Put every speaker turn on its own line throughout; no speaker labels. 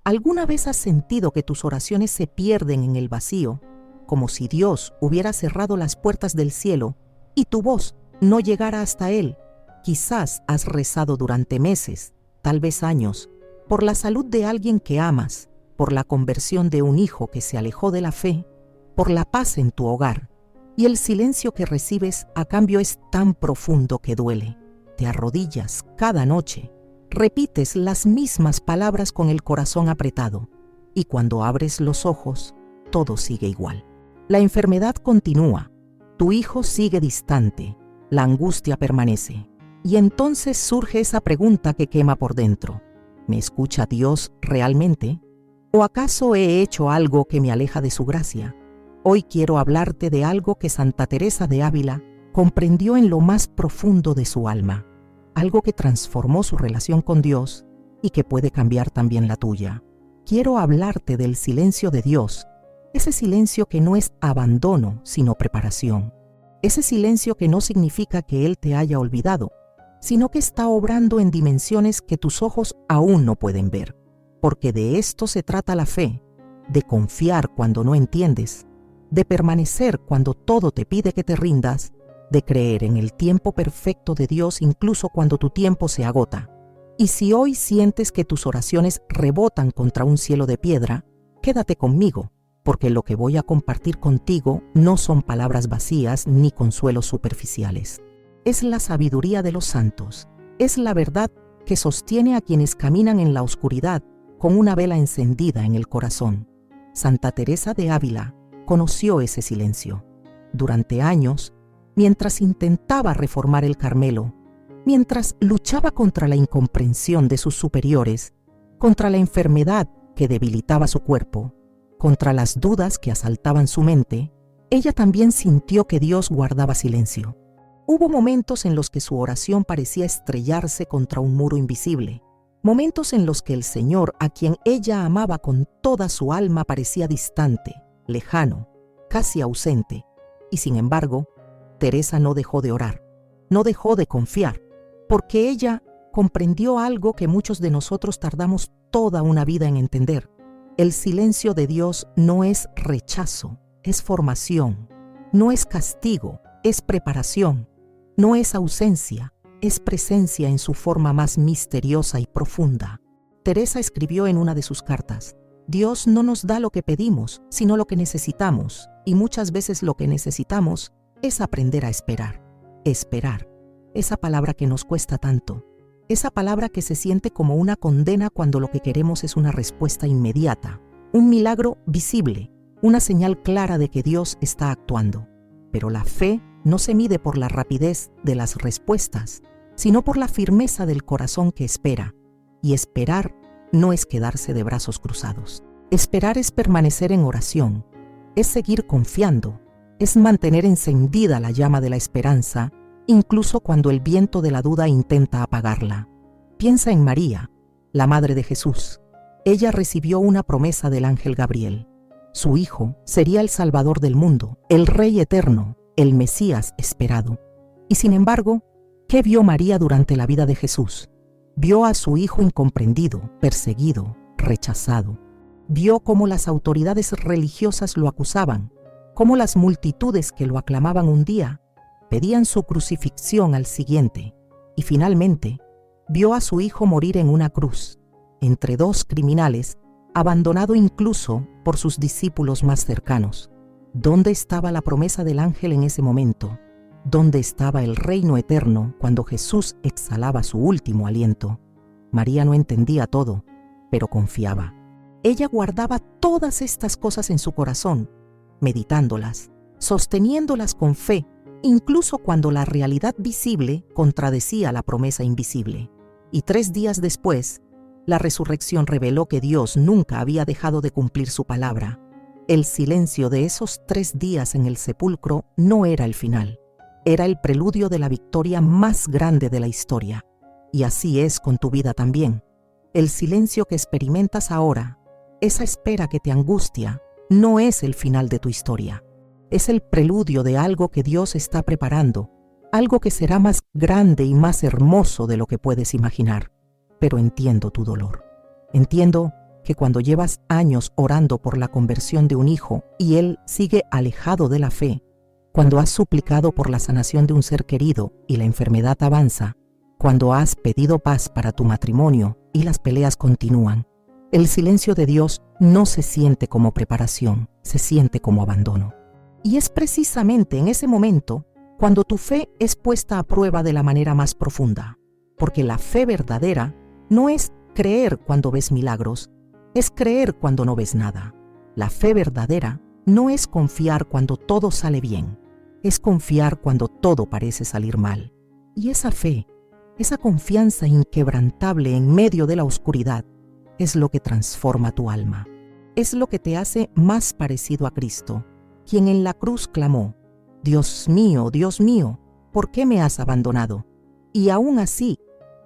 ¿Alguna vez has sentido que tus oraciones se pierden en el vacío, como si Dios hubiera cerrado las puertas del cielo y tu voz no llegara hasta Él? Quizás has rezado durante meses, tal vez años, por la salud de alguien que amas, por la conversión de un hijo que se alejó de la fe, por la paz en tu hogar, y el silencio que recibes a cambio es tan profundo que duele. Te arrodillas cada noche, repites las mismas palabras con el corazón apretado, y cuando abres los ojos, todo sigue igual. La enfermedad continúa, tu hijo sigue distante, la angustia permanece, y entonces surge esa pregunta que quema por dentro. ¿Me escucha Dios realmente? ¿O acaso he hecho algo que me aleja de su gracia? Hoy quiero hablarte de algo que Santa Teresa de Ávila comprendió en lo más profundo de su alma, algo que transformó su relación con Dios y que puede cambiar también la tuya. Quiero hablarte del silencio de Dios, ese silencio que no es abandono, sino preparación. Ese silencio que no significa que Él te haya olvidado, sino que está obrando en dimensiones que tus ojos aún no pueden ver. Porque de esto se trata la fe, de confiar cuando no entiendes, de permanecer cuando todo te pide que te rindas, de creer en el tiempo perfecto de Dios incluso cuando tu tiempo se agota. Y si hoy sientes que tus oraciones rebotan contra un cielo de piedra, quédate conmigo, porque lo que voy a compartir contigo no son palabras vacías ni consuelos superficiales. Es la sabiduría de los santos, es la verdad que sostiene a quienes caminan en la oscuridad con una vela encendida en el corazón. Santa Teresa de Ávila conoció ese silencio. Durante años, mientras intentaba reformar el Carmelo, mientras luchaba contra la incomprensión de sus superiores, contra la enfermedad que debilitaba su cuerpo, contra las dudas que asaltaban su mente, ella también sintió que Dios guardaba silencio. Hubo momentos en los que su oración parecía estrellarse contra un muro invisible, momentos en los que el Señor, a quien ella amaba con toda su alma, parecía distante, lejano, casi ausente. Y sin embargo, Teresa no dejó de orar, no dejó de confiar, porque ella comprendió algo que muchos de nosotros tardamos toda una vida en entender. El silencio de Dios no es rechazo, es formación, no es castigo, es preparación, no es ausencia, es presencia en su forma más misteriosa y profunda. Teresa escribió en una de sus cartas: Dios no nos da lo que pedimos, sino lo que necesitamos, y muchas veces lo que necesitamos es aprender a esperar. Esperar, esa palabra que nos cuesta tanto, esa palabra que se siente como una condena cuando lo que queremos es una respuesta inmediata, un milagro visible, una señal clara de que Dios está actuando. Pero la fe no se mide por la rapidez de las respuestas, sino por la firmeza del corazón que espera. Y esperar no es quedarse de brazos cruzados. Esperar es permanecer en oración, es seguir confiando, es mantener encendida la llama de la esperanza, incluso cuando el viento de la duda intenta apagarla. Piensa en María, la madre de Jesús. Ella recibió una promesa del ángel Gabriel. Su hijo sería el Salvador del mundo, el Rey eterno, el Mesías esperado. Y sin embargo, ¿qué vio María durante la vida de Jesús? Vio a su hijo incomprendido, perseguido, rechazado. Vio cómo las autoridades religiosas lo acusaban, cómo las multitudes que lo aclamaban un día pedían su crucifixión al siguiente. Y finalmente, vio a su hijo morir en una cruz, entre dos criminales, abandonado incluso por sus discípulos más cercanos. ¿Dónde estaba la promesa del ángel en ese momento? ¿Dónde estaba el reino eterno cuando Jesús exhalaba su último aliento? María no entendía todo, pero confiaba. Ella guardaba todas estas cosas en su corazón, meditándolas, sosteniéndolas con fe, incluso cuando la realidad visible contradecía la promesa invisible. Y 3 días después, la resurrección reveló que Dios nunca había dejado de cumplir su palabra. El silencio de esos 3 días en el sepulcro no era el final. Era el preludio de la victoria más grande de la historia. Y así es con tu vida también. El silencio que experimentas ahora, esa espera que te angustia, no es el final de tu historia. Es el preludio de algo que Dios está preparando, algo que será más grande y más hermoso de lo que puedes imaginar. Pero entiendo tu dolor. Entiendo que cuando llevas años orando por la conversión de un hijo y él sigue alejado de la fe, cuando has suplicado por la sanación de un ser querido y la enfermedad avanza, cuando has pedido paz para tu matrimonio y las peleas continúan, el silencio de Dios no se siente como preparación, se siente como abandono. Y es precisamente en ese momento cuando tu fe es puesta a prueba de la manera más profunda, porque la fe verdadera no es creer cuando ves milagros, es creer cuando no ves nada. La fe verdadera no es confiar cuando todo sale bien, es confiar cuando todo parece salir mal. Y esa fe, esa confianza inquebrantable en medio de la oscuridad, es lo que transforma tu alma. Es lo que te hace más parecido a Cristo, quien en la cruz clamó: Dios mío, ¿por qué me has abandonado? Y aún así,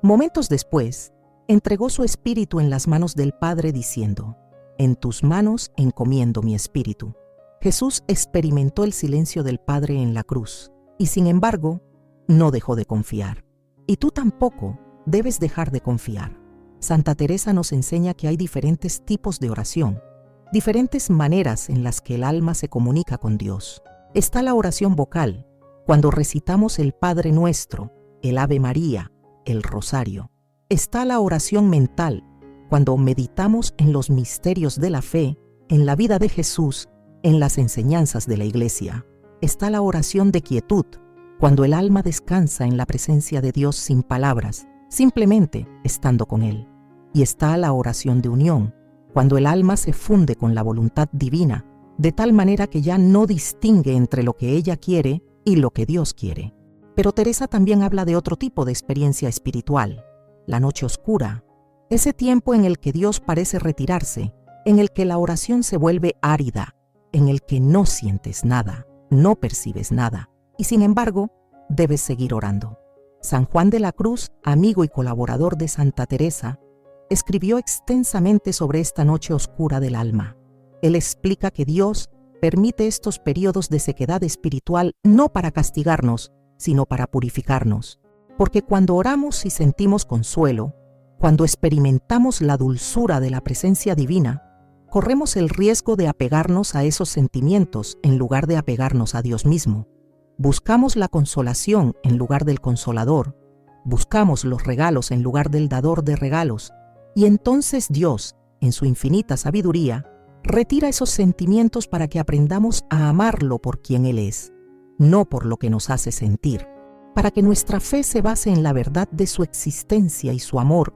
momentos después, entregó su espíritu en las manos del Padre diciendo: en tus manos encomiendo mi espíritu. Jesús experimentó el silencio del Padre en la cruz y sin embargo, no dejó de confiar. Y tú tampoco debes dejar de confiar. Santa Teresa nos enseña que hay diferentes tipos de oración, diferentes maneras en las que el alma se comunica con Dios. Está la oración vocal, cuando recitamos el Padre Nuestro, el Ave María, el Rosario. Está la oración mental, cuando meditamos en los misterios de la fe, en la vida de Jesús, en las enseñanzas de la Iglesia. Está la oración de quietud, cuando el alma descansa en la presencia de Dios sin palabras, simplemente estando con Él. Y está la oración de unión, cuando el alma se funde con la voluntad divina, de tal manera que ya no distingue entre lo que ella quiere y lo que Dios quiere. Pero Teresa también habla de otro tipo de experiencia espiritual, la noche oscura, ese tiempo en el que Dios parece retirarse, en el que la oración se vuelve árida, en el que no sientes nada, no percibes nada, y sin embargo, debes seguir orando. San Juan de la Cruz, amigo y colaborador de Santa Teresa, escribió extensamente sobre esta noche oscura del alma. Él explica que Dios permite estos periodos de sequedad espiritual no para castigarnos, sino para purificarnos. Porque cuando oramos y sentimos consuelo, cuando experimentamos la dulzura de la presencia divina, corremos el riesgo de apegarnos a esos sentimientos en lugar de apegarnos a Dios mismo. Buscamos la consolación en lugar del consolador, buscamos los regalos en lugar del dador de regalos, y entonces Dios, en su infinita sabiduría, retira esos sentimientos para que aprendamos a amarlo por quien Él es, no por lo que nos hace sentir, para que nuestra fe se base en la verdad de su existencia y su amor,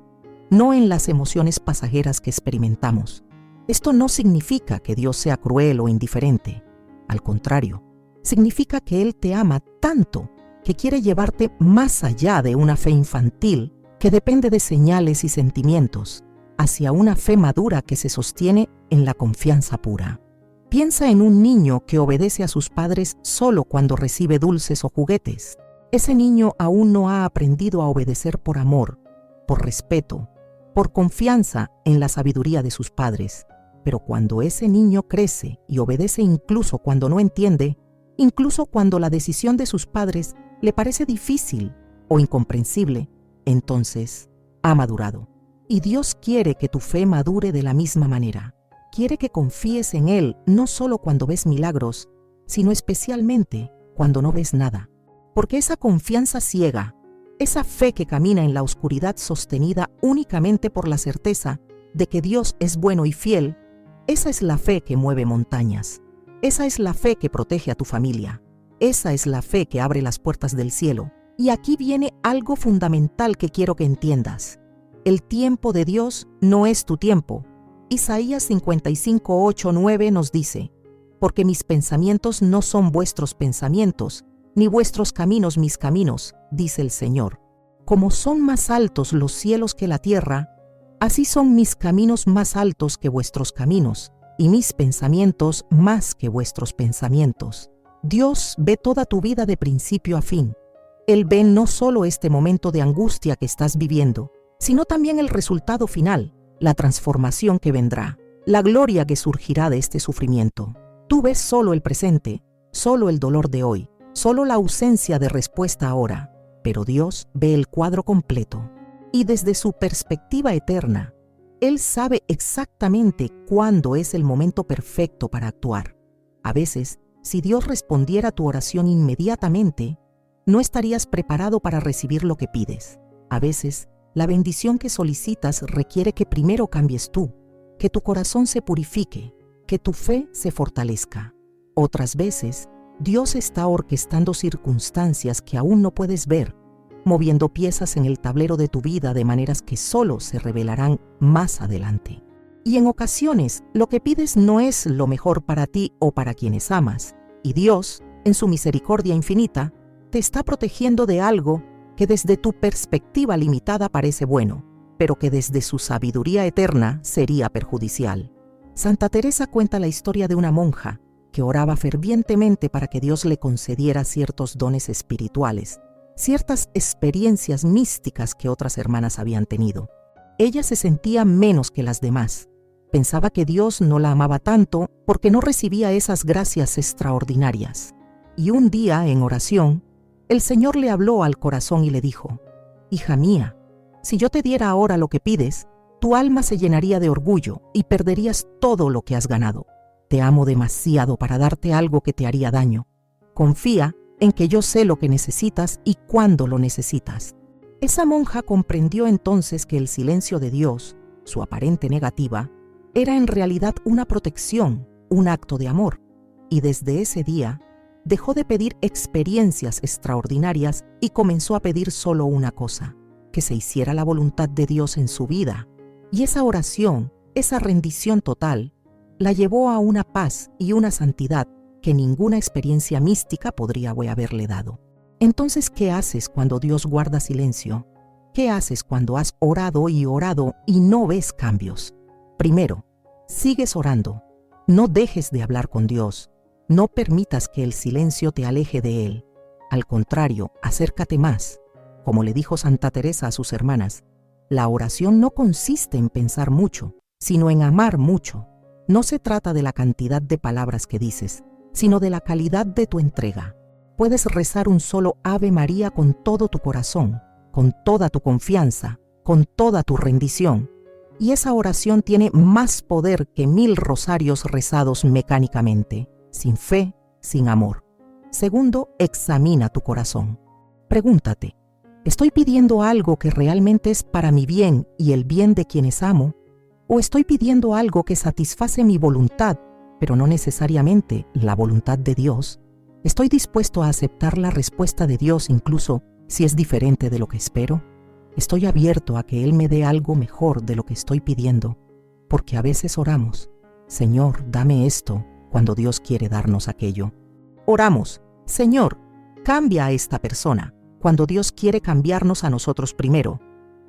no en las emociones pasajeras que experimentamos. Esto no significa que Dios sea cruel o indiferente. Al contrario, significa que Él te ama tanto que quiere llevarte más allá de una fe infantil que depende de señales y sentimientos, hacia una fe madura que se sostiene en la confianza pura. Piensa en un niño que obedece a sus padres solo cuando recibe dulces o juguetes. Ese niño aún no ha aprendido a obedecer por amor, por respeto, por confianza en la sabiduría de sus padres. Pero cuando ese niño crece y obedece incluso cuando no entiende, incluso cuando la decisión de sus padres le parece difícil o incomprensible, entonces ha madurado. Y Dios quiere que tu fe madure de la misma manera. Quiere que confíes en Él no solo cuando ves milagros, sino especialmente cuando no ves nada. Porque esa confianza ciega, esa fe que camina en la oscuridad sostenida únicamente por la certeza de que Dios es bueno y fiel, esa es la fe que mueve montañas. Esa es la fe que protege a tu familia. Esa es la fe que abre las puertas del cielo. Y aquí viene algo fundamental que quiero que entiendas. El tiempo de Dios no es tu tiempo. Isaías 55:8-9 nos dice: porque mis pensamientos no son vuestros pensamientos, ni vuestros caminos mis caminos, dice el Señor. Como son más altos los cielos que la tierra, así son mis caminos más altos que vuestros caminos, y mis pensamientos más que vuestros pensamientos. Dios ve toda tu vida de principio a fin. Él ve no solo este momento de angustia que estás viviendo, sino también el resultado final, la transformación que vendrá, la gloria que surgirá de este sufrimiento. Tú ves solo el presente, solo el dolor de hoy, solo la ausencia de respuesta ahora, pero Dios ve el cuadro completo. Y desde su perspectiva eterna, Él sabe exactamente cuándo es el momento perfecto para actuar. A veces, si Dios respondiera a tu oración inmediatamente, no estarías preparado para recibir lo que pides. A veces, la bendición que solicitas requiere que primero cambies tú, que tu corazón se purifique, que tu fe se fortalezca. Otras veces, Dios está orquestando circunstancias que aún no puedes ver, moviendo piezas en el tablero de tu vida de maneras que solo se revelarán más adelante. Y en ocasiones, lo que pides no es lo mejor para ti o para quienes amas, y Dios, en su misericordia infinita, te está protegiendo de algo que desde tu perspectiva limitada parece bueno, pero que desde su sabiduría eterna sería perjudicial. Santa Teresa cuenta la historia de una monja que oraba fervientemente para que Dios le concediera ciertos dones espirituales, ciertas experiencias místicas que otras hermanas habían tenido. Ella se sentía menos que las demás. Pensaba que Dios no la amaba tanto porque no recibía esas gracias extraordinarias. Y un día, en oración, el Señor le habló al corazón y le dijo: «Hija mía, si yo te diera ahora lo que pides, tu alma se llenaría de orgullo y perderías todo lo que has ganado. Te amo demasiado para darte algo que te haría daño. Confía en que yo sé lo que necesitas y cuándo lo necesitas». Esa monja comprendió entonces que el silencio de Dios, su aparente negativa, era en realidad una protección, un acto de amor, y desde ese día dejó de pedir experiencias extraordinarias y comenzó a pedir solo una cosa: que se hiciera la voluntad de Dios en su vida. Y esa oración, esa rendición total, la llevó a una paz y una santidad que ninguna experiencia mística podría haberle dado. Entonces, ¿qué haces cuando Dios guarda silencio? ¿Qué haces cuando has orado y no ves cambios? Primero, sigues orando. No dejes de hablar con Dios. No permitas que el silencio te aleje de Él. Al contrario, acércate más. Como le dijo Santa Teresa a sus hermanas, la oración no consiste en pensar mucho, sino en amar mucho. No se trata de la cantidad de palabras que dices, sino de la calidad de tu entrega. Puedes rezar un solo Ave María con todo tu corazón, con toda tu confianza, con toda tu rendición. Y esa oración tiene más poder que 1000 rosarios rezados mecánicamente, sin fe, sin amor. Segundo, examina tu corazón. Pregúntate: ¿estoy pidiendo algo que realmente es para mi bien y el bien de quienes amo? ¿O estoy pidiendo algo que satisface mi voluntad, pero no necesariamente la voluntad de Dios? ¿Estoy dispuesto a aceptar la respuesta de Dios incluso si es diferente de lo que espero? ¿Estoy abierto a que Él me dé algo mejor de lo que estoy pidiendo? Porque a veces oramos: Señor, dame esto, cuando Dios quiere darnos aquello. Oramos: Señor, cambia a esta persona, cuando Dios quiere cambiarnos a nosotros primero.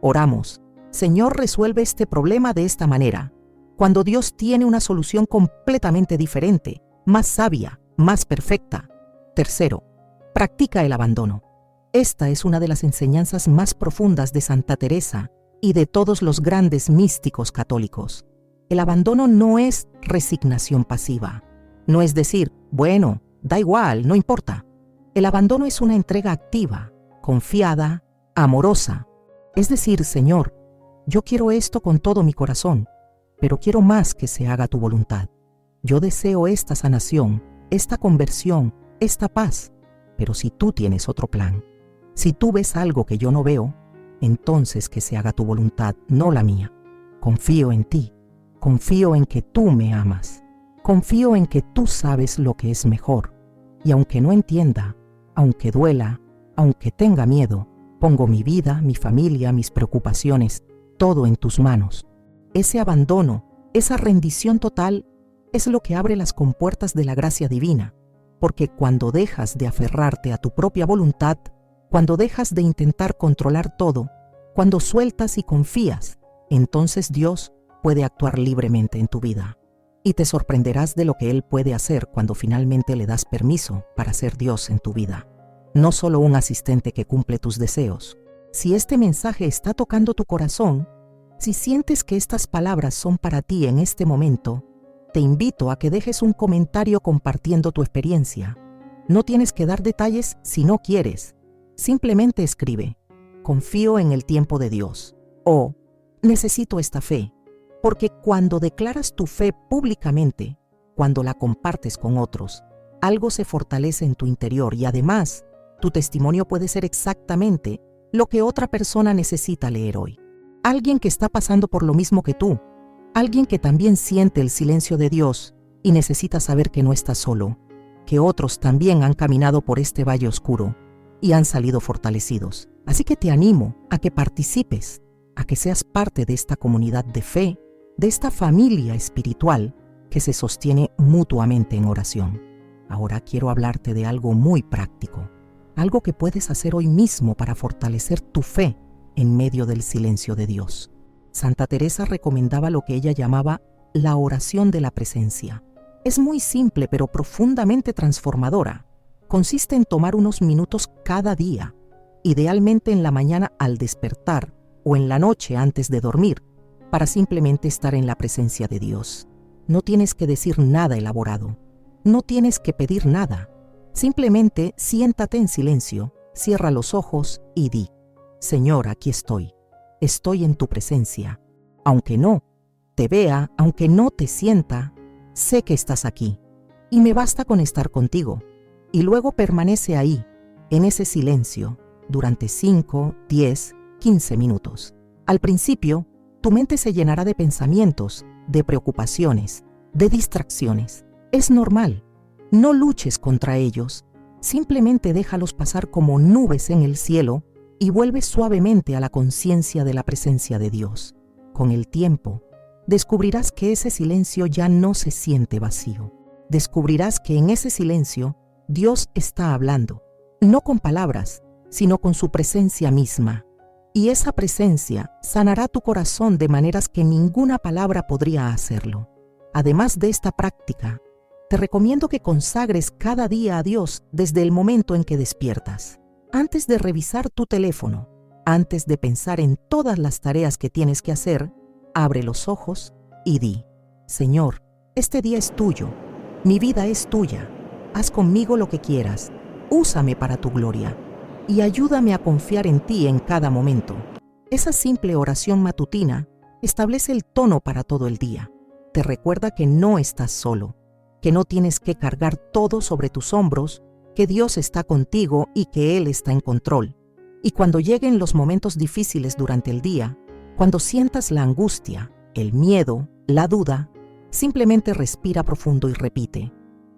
Oramos: Señor, resuelve este problema de esta manera, cuando Dios tiene una solución completamente diferente, más sabia, más perfecta. Tercero, practica el abandono. Esta es una de las enseñanzas más profundas de Santa Teresa y de todos los grandes místicos católicos. El abandono no es resignación pasiva. No es decir, bueno, da igual, no importa. El abandono es una entrega activa, confiada, amorosa. Es decir, Señor, yo quiero esto con todo mi corazón, pero quiero más que se haga tu voluntad. Yo deseo esta sanación, esta conversión, esta paz, pero si tú tienes otro plan, si tú ves algo que yo no veo, entonces que se haga tu voluntad, no la mía. Confío en ti, confío en que tú me amas, confío en que tú sabes lo que es mejor, y aunque no entienda, aunque duela, aunque tenga miedo, pongo mi vida, mi familia, mis preocupaciones, todo en tus manos. Ese abandono, esa rendición total, es lo que abre las compuertas de la gracia divina, porque cuando dejas de aferrarte a tu propia voluntad, cuando dejas de intentar controlar todo, cuando sueltas y confías, entonces Dios puede actuar libremente en tu vida. Y te sorprenderás de lo que Él puede hacer cuando finalmente le das permiso para ser Dios en tu vida. No solo un asistente que cumple tus deseos. Si este mensaje está tocando tu corazón, si sientes que estas palabras son para ti en este momento, te invito a que dejes un comentario compartiendo tu experiencia. No tienes que dar detalles si no quieres. Simplemente escribe: confío en el tiempo de Dios, o necesito esta fe, Porque cuando declaras tu fe públicamente, cuando la compartes con otros, algo se fortalece en tu interior y además, tu testimonio puede ser exactamente lo que otra persona necesita leer hoy. Alguien que está pasando por lo mismo que tú, alguien que también siente el silencio de Dios y necesita saber que no está solo, que otros también han caminado por este valle oscuro y han salido fortalecidos. Así que te animo a que participes, a que seas parte de esta comunidad de fe, de esta familia espiritual que se sostiene mutuamente en oración. Ahora quiero hablarte de algo muy práctico, algo que puedes hacer hoy mismo para fortalecer tu fe en medio del silencio de Dios. Santa Teresa recomendaba lo que ella llamaba la oración de la presencia. Es muy simple pero profundamente transformadora. Consiste en tomar unos minutos cada día, idealmente en la mañana al despertar o en la noche antes de dormir, para simplemente estar en la presencia de Dios. No tienes que decir nada elaborado, no tienes que pedir nada. Simplemente siéntate en silencio, cierra los ojos y di: Señor, aquí estoy en tu presencia. Aunque no te vea, aunque no te sienta, sé que estás aquí y me basta con estar contigo. Y luego permanece ahí, en ese silencio, durante 5, 10, 15 minutos. Al principio, tu mente se llenará de pensamientos, de preocupaciones, de distracciones. Es normal. No luches contra ellos. Simplemente déjalos pasar como nubes en el cielo y vuelve suavemente a la conciencia de la presencia de Dios. Con el tiempo, descubrirás que ese silencio ya no se siente vacío. Descubrirás que en ese silencio Dios está hablando, no con palabras, sino con su presencia misma. Y esa presencia sanará tu corazón de maneras que ninguna palabra podría hacerlo. Además de esta práctica, te recomiendo que consagres cada día a Dios desde el momento en que despiertas. Antes de revisar tu teléfono, antes de pensar en todas las tareas que tienes que hacer, abre los ojos y di: Señor, este día es tuyo, mi vida es tuya, haz conmigo lo que quieras, úsame para tu gloria y ayúdame a confiar en ti en cada momento. Esa simple oración matutina establece el tono para todo el día. Te recuerda que no estás solo, que no tienes que cargar todo sobre tus hombros, que Dios está contigo y que Él está en control. Y cuando lleguen los momentos difíciles durante el día, cuando sientas la angustia, el miedo, la duda, simplemente respira profundo y repite: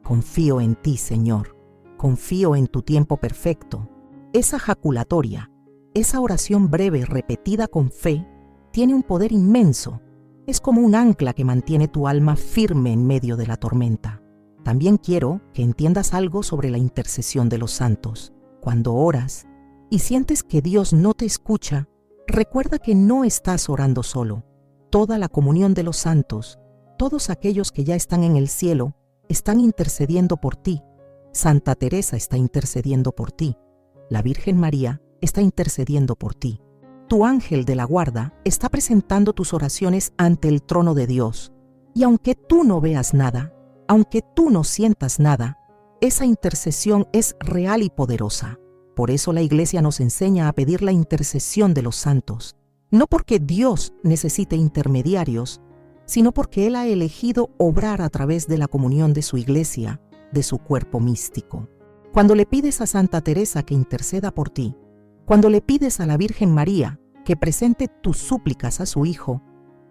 confío en ti, Señor, confío en tu tiempo perfecto. Esa jaculatoria, esa oración breve repetida con fe, tiene un poder inmenso. Es como un ancla que mantiene tu alma firme en medio de la tormenta. También quiero que entiendas algo sobre la intercesión de los santos. Cuando oras y sientes que Dios no te escucha, recuerda que no estás orando solo. Toda la comunión de los santos, todos aquellos que ya están en el cielo, están intercediendo por ti. Santa Teresa está intercediendo por ti. La Virgen María está intercediendo por ti. Tu ángel de la guarda está presentando tus oraciones ante el trono de Dios. Y aunque tú no veas nada, aunque tú no sientas nada, esa intercesión es real y poderosa. Por eso la Iglesia nos enseña a pedir la intercesión de los santos, no porque Dios necesite intermediarios, sino porque Él ha elegido obrar a través de la comunión de su Iglesia, de su cuerpo místico. Cuando le pides a Santa Teresa que interceda por ti, cuando le pides a la Virgen María que presente tus súplicas a su Hijo,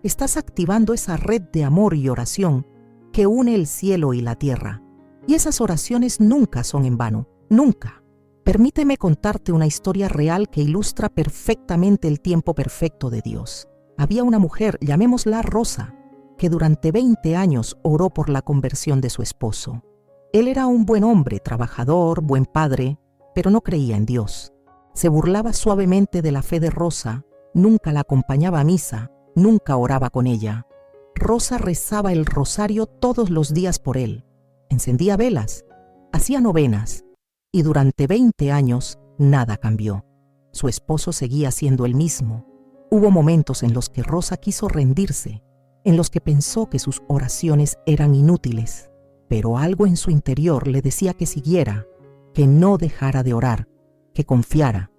estás activando esa red de amor y oración que une el cielo y la tierra. Y esas oraciones nunca son en vano, nunca. Permíteme contarte una historia real que ilustra perfectamente el tiempo perfecto de Dios. Había una mujer, llamémosla Rosa, que durante 20 años oró por la conversión de su esposo. Él era un buen hombre, trabajador, buen padre, pero no creía en Dios. Se burlaba suavemente de la fe de Rosa, nunca la acompañaba a misa, nunca oraba con ella. Rosa rezaba el rosario todos los días por él, encendía velas, hacía novenas, y durante 20 años nada cambió. Su esposo seguía siendo el mismo. Hubo momentos en los que Rosa quiso rendirse, en los que pensó que sus oraciones eran inútiles, pero algo en su interior le decía que siguiera, que no dejara de orar, que confiara.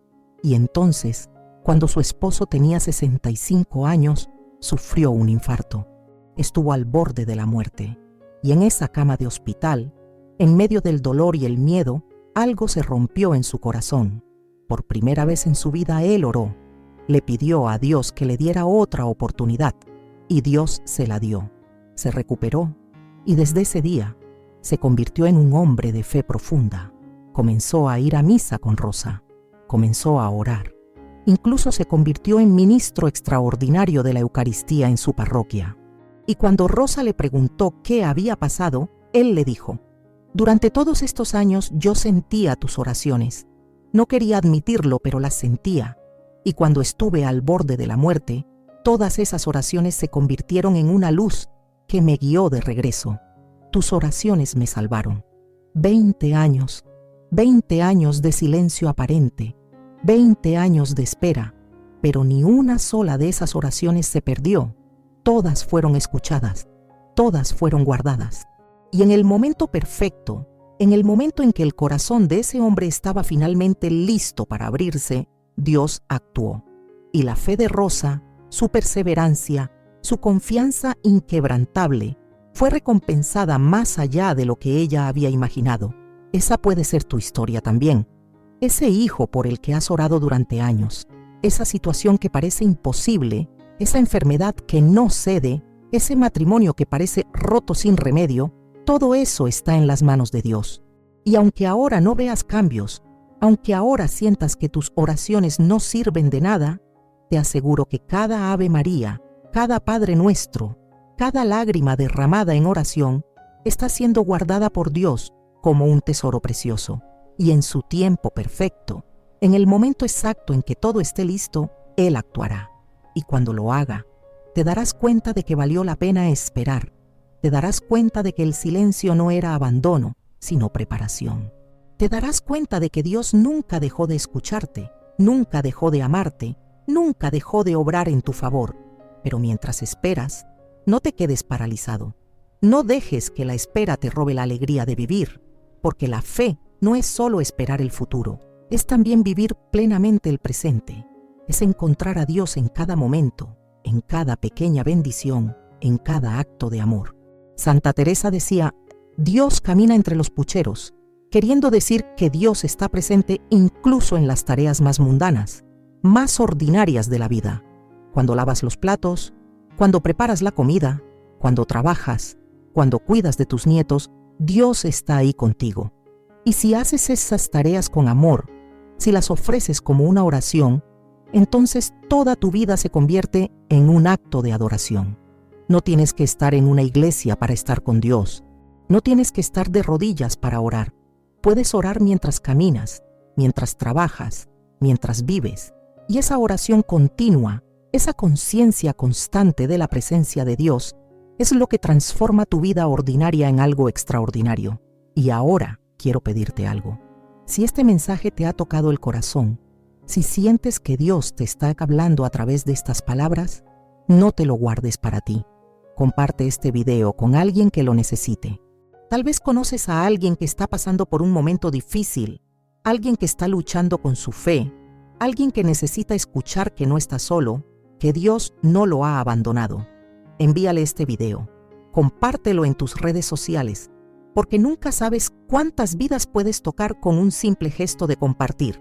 Y entonces, cuando su esposo tenía 65 años, sufrió un infarto. Estuvo al borde de la muerte. Y en esa cama de hospital, en medio del dolor y el miedo, algo se rompió en su corazón. Por primera vez en su vida él oró. Le pidió a Dios que le diera otra oportunidad. Y Dios se la dio. Se recuperó. Y desde ese día, se convirtió en un hombre de fe profunda. Comenzó a ir a misa con Rosa. Comenzó a orar. Incluso se convirtió en ministro extraordinario de la Eucaristía en su parroquia. Y cuando Rosa le preguntó qué había pasado, él le dijo: durante todos estos años yo sentía tus oraciones. No quería admitirlo, pero las sentía. Y cuando estuve al borde de la muerte, todas esas oraciones se convirtieron en una luz que me guió de regreso. Tus oraciones me salvaron. 20 años de silencio aparente, 20 años de espera, pero ni una sola de esas oraciones se perdió. Todas fueron escuchadas, todas fueron guardadas. Y en el momento perfecto, en el momento en que el corazón de ese hombre estaba finalmente listo para abrirse, Dios actuó. Y la fe de Rosa, su perseverancia, su confianza inquebrantable, fue recompensada más allá de lo que ella había imaginado. Esa puede ser tu historia también. Ese hijo por el que has orado durante años, esa situación que parece imposible, esa enfermedad que no cede, ese matrimonio que parece roto sin remedio, todo eso está en las manos de Dios. Y aunque ahora no veas cambios, aunque ahora sientas que tus oraciones no sirven de nada, te aseguro que cada Ave María, cada Padre Nuestro, cada lágrima derramada en oración está siendo guardada por Dios como un tesoro precioso. Y en su tiempo perfecto, en el momento exacto en que todo esté listo, Él actuará. Y cuando lo haga, te darás cuenta de que valió la pena esperar. Te darás cuenta de que el silencio no era abandono, sino preparación. Te darás cuenta de que Dios nunca dejó de escucharte, nunca dejó de amarte, nunca dejó de obrar en tu favor. Pero mientras esperas, no te quedes paralizado. No dejes que la espera te robe la alegría de vivir, porque la fe no es solo esperar el futuro, es también vivir plenamente el presente. Es encontrar a Dios en cada momento, en cada pequeña bendición, en cada acto de amor. Santa Teresa decía: Dios camina entre los pucheros, queriendo decir que Dios está presente incluso en las tareas más mundanas, más ordinarias de la vida. Cuando lavas los platos, cuando preparas la comida, cuando trabajas, cuando cuidas de tus nietos, Dios está ahí contigo. Y si haces esas tareas con amor, si las ofreces como una oración, entonces toda tu vida se convierte en un acto de adoración. No tienes que estar en una iglesia para estar con Dios. No tienes que estar de rodillas para orar. Puedes orar mientras caminas, mientras trabajas, mientras vives. Y esa oración continua, esa conciencia constante de la presencia de Dios, es lo que transforma tu vida ordinaria en algo extraordinario. Y ahora quiero pedirte algo. Si este mensaje te ha tocado el corazón, si sientes que Dios te está hablando a través de estas palabras, no te lo guardes para ti. Comparte este video con alguien que lo necesite. Tal vez conoces a alguien que está pasando por un momento difícil, alguien que está luchando con su fe, alguien que necesita escuchar que no está solo, que Dios no lo ha abandonado. Envíale este video, compártelo en tus redes sociales, porque nunca sabes cuántas vidas puedes tocar con un simple gesto de compartir.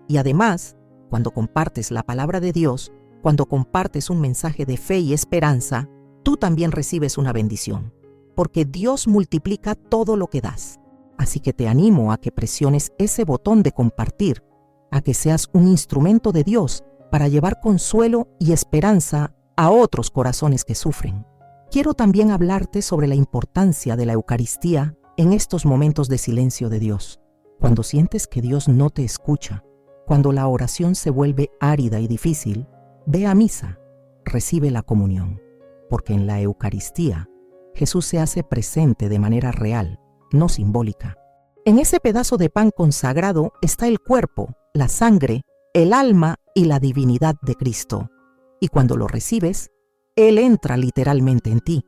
Y además, cuando compartes la palabra de Dios, cuando compartes un mensaje de fe y esperanza, tú también recibes una bendición, porque Dios multiplica todo lo que das. Así que te animo a que presiones ese botón de compartir, a que seas un instrumento de Dios para llevar consuelo y esperanza a otros corazones que sufren. Quiero también hablarte sobre la importancia de la Eucaristía en estos momentos de silencio de Dios. Cuando sientes que Dios no te escucha, cuando la oración se vuelve árida y difícil, ve a misa, recibe la comunión, porque en la Eucaristía Jesús se hace presente de manera real, no simbólica. En ese pedazo de pan consagrado está el cuerpo, la sangre, el alma y la divinidad de Cristo. Y cuando lo recibes, Él entra literalmente en ti,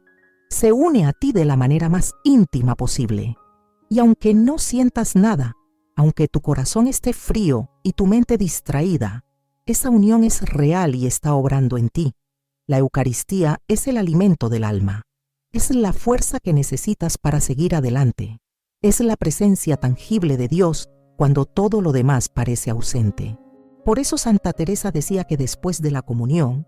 se une a ti de la manera más íntima posible. Y aunque no sientas nada, aunque tu corazón esté frío y tu mente distraída, esa unión es real y está obrando en ti. La Eucaristía es el alimento del alma. Es la fuerza que necesitas para seguir adelante. Es la presencia tangible de Dios cuando todo lo demás parece ausente. Por eso Santa Teresa decía que después de la comunión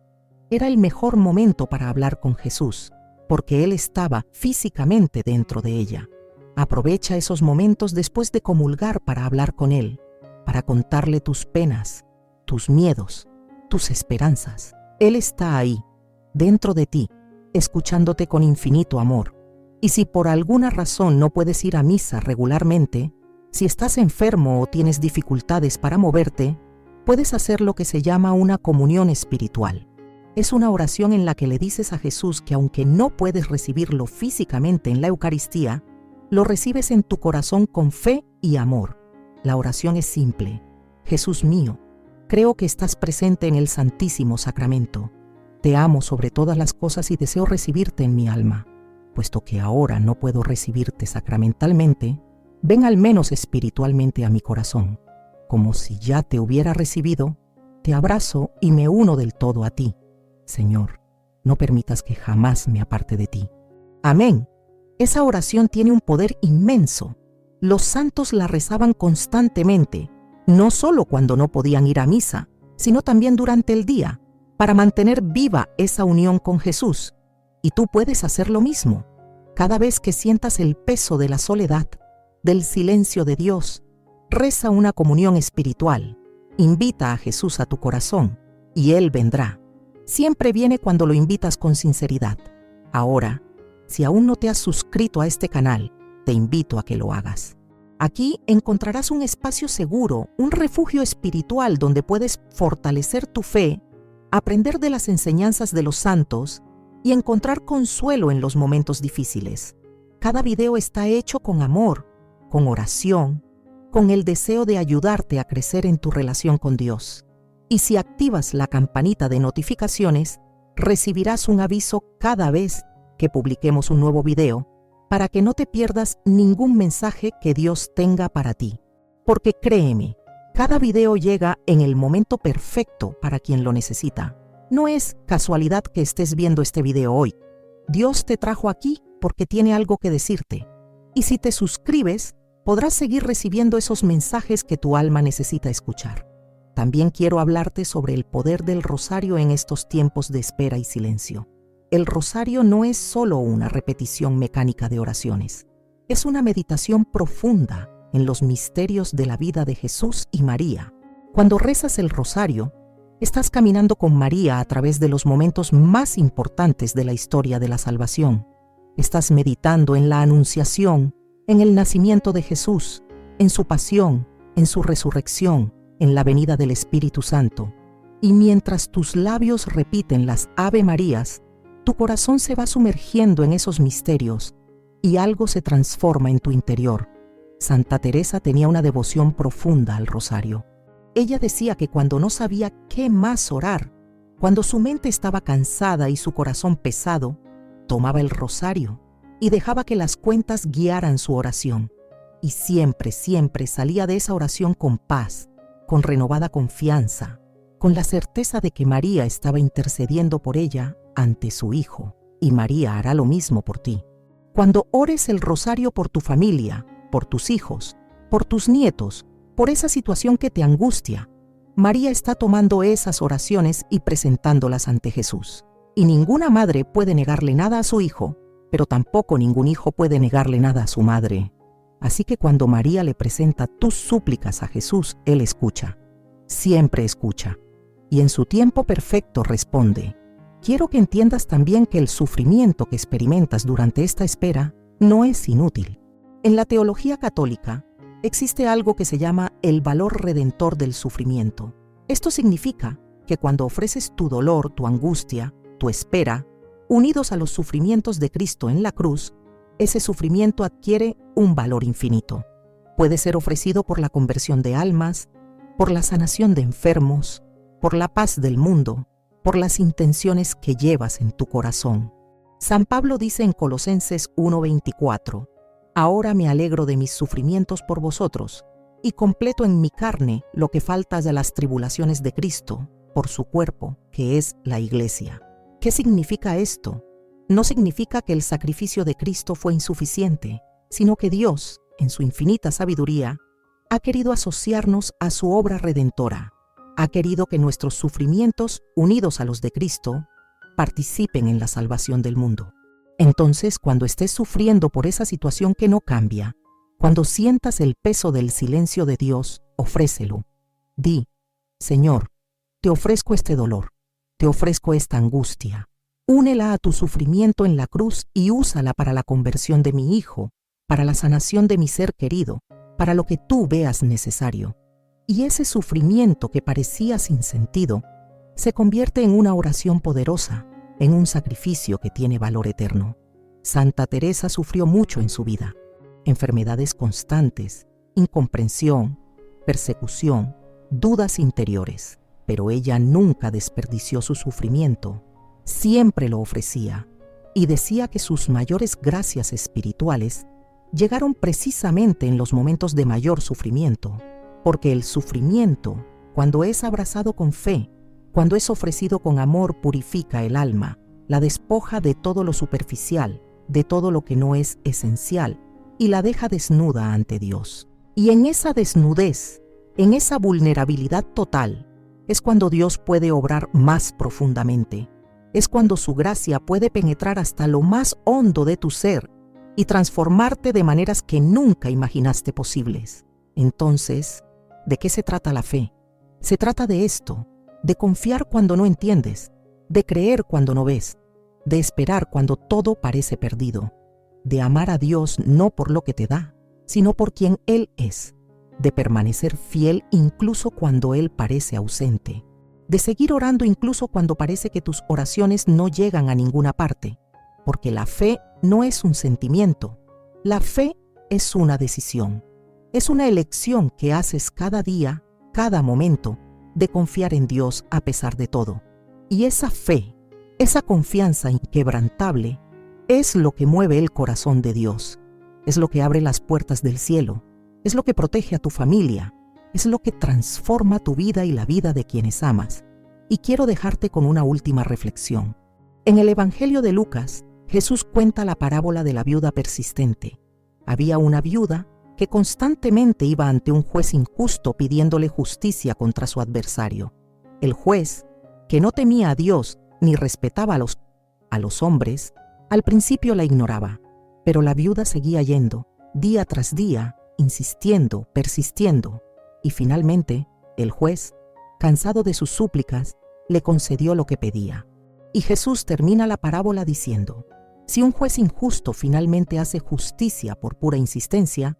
era el mejor momento para hablar con Jesús, porque Él estaba físicamente dentro de ella. Aprovecha esos momentos después de comulgar para hablar con Él, para contarle tus penas, tus miedos, tus esperanzas. Él está ahí, dentro de ti, escuchándote con infinito amor. Y si por alguna razón no puedes ir a misa regularmente, si estás enfermo o tienes dificultades para moverte, puedes hacer lo que se llama una comunión espiritual. Es una oración en la que le dices a Jesús que aunque no puedes recibirlo físicamente en la Eucaristía, lo recibes en tu corazón con fe y amor. La oración es simple. Jesús mío, creo que estás presente en el Santísimo Sacramento. Te amo sobre todas las cosas y deseo recibirte en mi alma. Puesto que ahora no puedo recibirte sacramentalmente, ven al menos espiritualmente a mi corazón. Como si ya te hubiera recibido, te abrazo y me uno del todo a ti. Señor, no permitas que jamás me aparte de ti. Amén. Esa oración tiene un poder inmenso. Los santos la rezaban constantemente, no solo cuando no podían ir a misa, sino también durante el día, para mantener viva esa unión con Jesús. Y tú puedes hacer lo mismo. Cada vez que sientas el peso de la soledad, del silencio de Dios, reza una comunión espiritual. Invita a Jesús a tu corazón y Él vendrá. Siempre viene cuando lo invitas con sinceridad. Ahora, si aún no te has suscrito a este canal, te invito a que lo hagas. Aquí encontrarás un espacio seguro, un refugio espiritual donde puedes fortalecer tu fe, aprender de las enseñanzas de los santos y encontrar consuelo en los momentos difíciles. Cada video está hecho con amor, con oración, con el deseo de ayudarte a crecer en tu relación con Dios. Y si activas la campanita de notificaciones, recibirás un aviso cada vez que publiquemos un nuevo video para que no te pierdas ningún mensaje que Dios tenga para ti. Porque créeme, cada video llega en el momento perfecto para quien lo necesita. No es casualidad que estés viendo este video hoy. Dios te trajo aquí porque tiene algo que decirte. Y si te suscribes, podrás seguir recibiendo esos mensajes que tu alma necesita escuchar. También quiero hablarte sobre el poder del rosario en estos tiempos de espera y silencio. El rosario no es solo una repetición mecánica de oraciones. Es una meditación profunda en los misterios de la vida de Jesús y María. Cuando rezas el rosario, estás caminando con María a través de los momentos más importantes de la historia de la salvación. Estás meditando en la Anunciación, en el nacimiento de Jesús, en su pasión, en su resurrección, en la venida del Espíritu Santo. Y mientras tus labios repiten las Ave Marías, tu corazón se va sumergiendo en esos misterios y algo se transforma en tu interior. Santa Teresa tenía una devoción profunda al rosario. Ella decía que cuando no sabía qué más orar, cuando su mente estaba cansada y su corazón pesado, tomaba el rosario y dejaba que las cuentas guiaran su oración. Y siempre, siempre salía de esa oración con paz, con renovada confianza, con la certeza de que María estaba intercediendo por ella ante su Hijo, y María hará lo mismo por ti. Cuando ores el rosario por tu familia, por tus hijos, por tus nietos, por esa situación que te angustia, María está tomando esas oraciones y presentándolas ante Jesús. Y ninguna madre puede negarle nada a su hijo, pero tampoco ningún hijo puede negarle nada a su madre. Así que cuando María le presenta tus súplicas a Jesús, Él escucha. Siempre escucha. Y en su tiempo perfecto responde. Quiero que entiendas también que el sufrimiento que experimentas durante esta espera no es inútil. En la teología católica existe algo que se llama el valor redentor del sufrimiento. Esto significa que cuando ofreces tu dolor, tu angustia, tu espera, unidos a los sufrimientos de Cristo en la cruz, ese sufrimiento adquiere un valor infinito. Puede ser ofrecido por la conversión de almas, por la sanación de enfermos, por la paz del mundo, por las intenciones que llevas en tu corazón. San Pablo dice en Colosenses 1:24, «Ahora me alegro de mis sufrimientos por vosotros, y completo en mi carne lo que falta de las tribulaciones de Cristo, por su cuerpo, que es la Iglesia». ¿Qué significa esto? No significa que el sacrificio de Cristo fue insuficiente, sino que Dios, en su infinita sabiduría, ha querido asociarnos a su obra redentora. Ha querido que nuestros sufrimientos, unidos a los de Cristo, participen en la salvación del mundo. Entonces, cuando estés sufriendo por esa situación que no cambia, cuando sientas el peso del silencio de Dios, ofrécelo. Di: Señor, te ofrezco este dolor, te ofrezco esta angustia. Únela a tu sufrimiento en la cruz y úsala para la conversión de mi hijo, para la sanación de mi ser querido, para lo que tú veas necesario. Y ese sufrimiento que parecía sin sentido se convierte en una oración poderosa, en un sacrificio que tiene valor eterno. Santa Teresa sufrió mucho en su vida: enfermedades constantes, incomprensión, persecución, dudas interiores. Pero ella nunca desperdició su sufrimiento, siempre lo ofrecía, y decía que sus mayores gracias espirituales llegaron precisamente en los momentos de mayor sufrimiento, porque el sufrimiento, cuando es abrazado con fe, cuando es ofrecido con amor, purifica el alma, la despoja de todo lo superficial, de todo lo que no es esencial, y la deja desnuda ante Dios. Y en esa desnudez, en esa vulnerabilidad total, es cuando Dios puede obrar más profundamente. Es cuando su gracia puede penetrar hasta lo más hondo de tu ser y transformarte de maneras que nunca imaginaste posibles. Entonces, ¿de qué se trata la fe? Se trata de esto, de confiar cuando no entiendes, de creer cuando no ves, de esperar cuando todo parece perdido, de amar a Dios no por lo que te da, sino por quien Él es, de permanecer fiel incluso cuando Él parece ausente, de seguir orando incluso cuando parece que tus oraciones no llegan a ninguna parte, porque la fe no es un sentimiento, la fe es una decisión, es una elección que haces cada día, cada momento, de confiar en Dios a pesar de todo. Y esa fe, esa confianza inquebrantable, es lo que mueve el corazón de Dios, es lo que abre las puertas del cielo, es lo que protege a tu familia, es lo que transforma tu vida y la vida de quienes amas. Y quiero dejarte con una última reflexión. En el Evangelio de Lucas, Jesús cuenta la parábola de la viuda persistente. Había una viuda que constantemente iba ante un juez injusto pidiéndole justicia contra su adversario. El juez, que no temía a Dios ni respetaba a los hombres, al principio la ignoraba, pero la viuda seguía yendo, día tras día, insistiendo, persistiendo, y finalmente el juez, cansado de sus súplicas, le concedió lo que pedía. Y Jesús termina la parábola diciendo: si un juez injusto finalmente hace justicia por pura insistencia,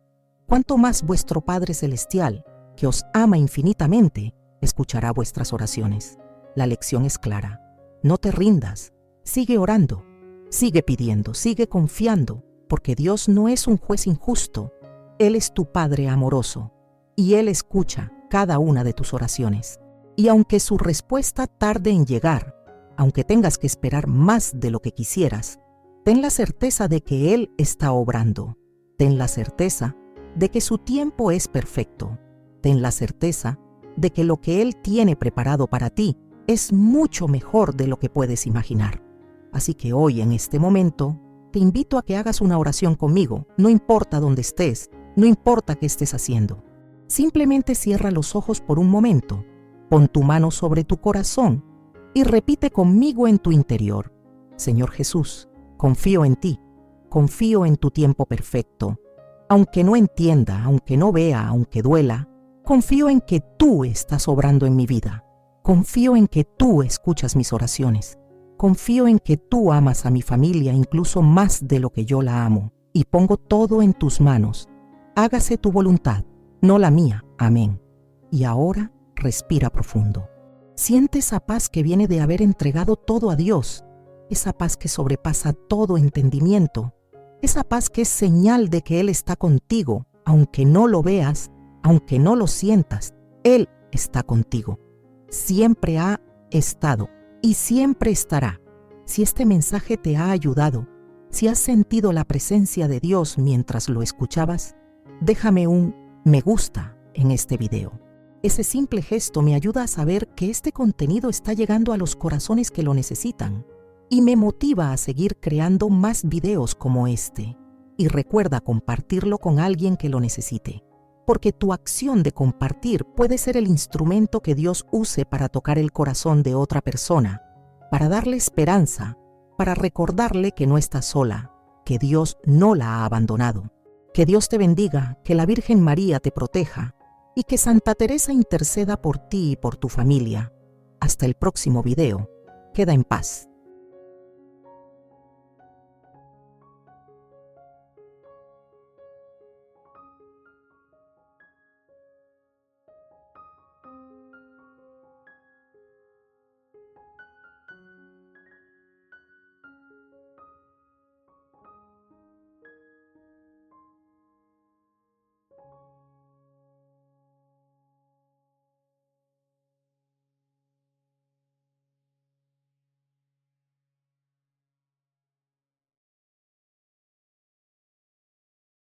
¿cuánto más vuestro Padre Celestial, que os ama infinitamente, escuchará vuestras oraciones? La lección es clara: no te rindas, sigue orando, sigue pidiendo, sigue confiando, porque Dios no es un juez injusto. Él es tu Padre amoroso, y Él escucha cada una de tus oraciones. Y aunque su respuesta tarde en llegar, aunque tengas que esperar más de lo que quisieras, ten la certeza de que Él está obrando. Ten la certeza de que su tiempo es perfecto. Ten la certeza de que lo que Él tiene preparado para ti es mucho mejor de lo que puedes imaginar. Así que hoy, en este momento, te invito a que hagas una oración conmigo, no importa dónde estés, no importa qué estés haciendo. Simplemente cierra los ojos por un momento, pon tu mano sobre tu corazón y repite conmigo en tu interior: Señor Jesús, confío en ti, confío en tu tiempo perfecto. Aunque no entienda, aunque no vea, aunque duela, confío en que tú estás obrando en mi vida. Confío en que tú escuchas mis oraciones. Confío en que tú amas a mi familia incluso más de lo que yo la amo. Y pongo todo en tus manos. Hágase tu voluntad, no la mía. Amén. Y ahora respira profundo. Siente esa paz que viene de haber entregado todo a Dios. Esa paz que sobrepasa todo entendimiento. Esa paz que es señal de que Él está contigo, aunque no lo veas, aunque no lo sientas. Él está contigo. Siempre ha estado y siempre estará. Si este mensaje te ha ayudado, si has sentido la presencia de Dios mientras lo escuchabas, déjame un me gusta en este video. Ese simple gesto me ayuda a saber que este contenido está llegando a los corazones que lo necesitan. y me motiva a seguir creando más videos como este. Y recuerda compartirlo con alguien que lo necesite, porque tu acción de compartir puede ser el instrumento que Dios use para tocar el corazón de otra persona, para darle esperanza, para recordarle que no está sola, que Dios no la ha abandonado. Que Dios te bendiga, que la Virgen María te proteja y que Santa Teresa interceda por ti y por tu familia. Hasta el próximo video. Queda en paz.